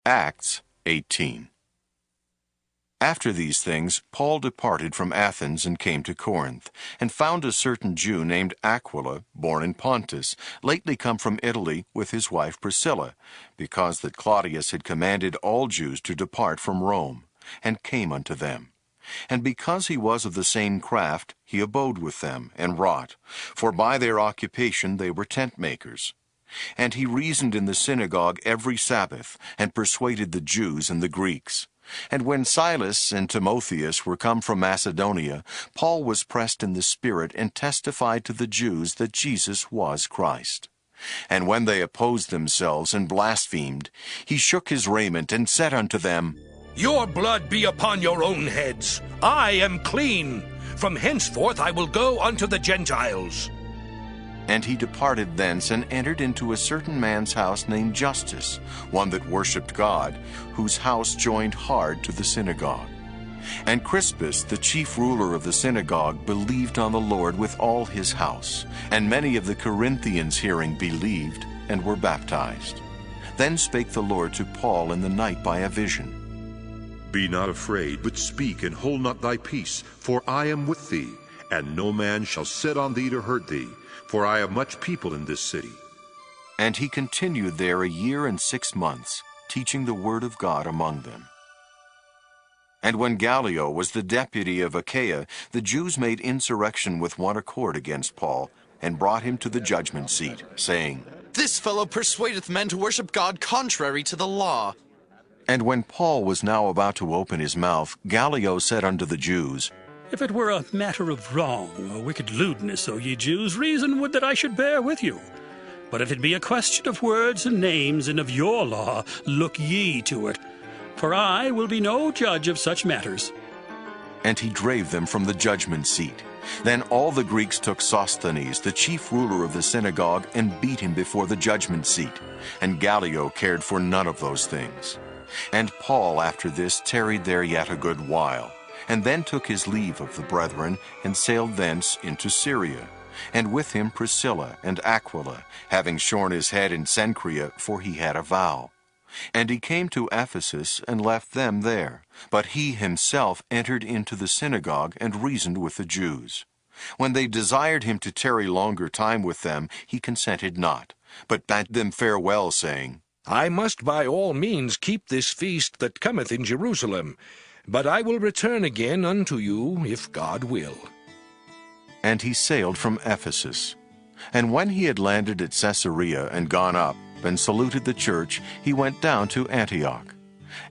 Acts 18. After these things, Paul departed from Athens and came to Corinth, and found a certain Jew named Aquila, born in Pontus, lately come from Italy with his wife Priscilla, because that Claudius had commanded all Jews to depart from Rome, and came unto them. And because he was of the same craft, he abode with them, and wrought, for by their occupation they were tent makers. And he reasoned in the synagogue every Sabbath, and persuaded the Jews and the Greeks. And when Silas and Timotheus were come from Macedonia, Paul was pressed in the Spirit, and testified to the Jews that Jesus was Christ. And when they opposed themselves and blasphemed, he shook his raiment, and said unto them, Your blood be upon your own heads. I am clean. From henceforth I will go unto the Gentiles. And he departed thence, and entered into a certain man's house named Justus, one that worshipped God, whose house joined hard to the synagogue. And Crispus, the chief ruler of the synagogue, believed on the Lord with all his house. And many of the Corinthians hearing believed, and were baptized. Then spake the Lord to Paul in the night by a vision. Be not afraid, but speak, and hold not thy peace, for I am with thee, and no man shall sit on thee to hurt thee, for I have much people in this city. And he continued there 1 year and 6 months, teaching the word of God among them. And when Gallio was the deputy of Achaia, the Jews made insurrection with one accord against Paul, and brought him to the judgment seat, saying, This fellow persuadeth men to worship God contrary to the law. And when Paul was now about to open his mouth, Gallio said unto the Jews, If it were a matter of wrong or wicked lewdness, O ye Jews, reason would that I should bear with you. But if it be a question of words and names and of your law, look ye to it. For I will be no judge of such matters. And he drave them from the judgment seat. Then all the Greeks took Sosthenes, the chief ruler of the synagogue, and beat him before the judgment seat. And Gallio cared for none of those things. And Paul after this tarried there yet a good while, and then took his leave of the brethren, and sailed thence into Syria, and with him Priscilla and Aquila, having shorn his head in Cenchrea, for he had a vow. And he came to Ephesus, and left them there. But he himself entered into the synagogue, and reasoned with the Jews. When they desired him to tarry longer time with them, he consented not, but bade them farewell, saying, I must by all means keep this feast that cometh in Jerusalem, but I will return again unto you, if God will. And he sailed from Ephesus. And when he had landed at Caesarea, and gone up, and saluted the church, he went down to Antioch.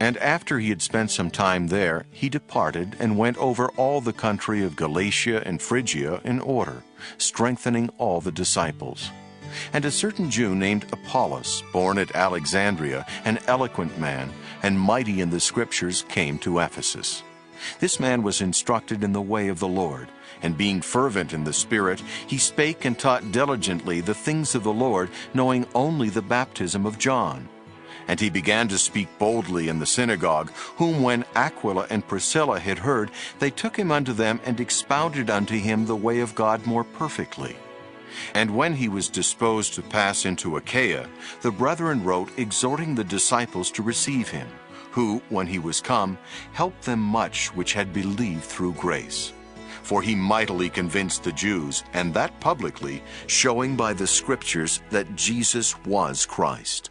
And after he had spent some time there, he departed, and went over all the country of Galatia and Phrygia in order, strengthening all the disciples. And a certain Jew named Apollos, born at Alexandria, an eloquent man, and mighty in the Scriptures, came to Ephesus. This man was instructed in the way of the Lord, and being fervent in the Spirit, he spake and taught diligently the things of the Lord, knowing only the baptism of John. And he began to speak boldly in the synagogue, whom when Aquila and Priscilla had heard, they took him unto them, and expounded unto him the way of God more perfectly. And when he was disposed to pass into Achaia, the brethren wrote, exhorting the disciples to receive him, who, when he was come, helped them much which had believed through grace. For he mightily convinced the Jews, and that publicly, showing by the Scriptures that Jesus was Christ.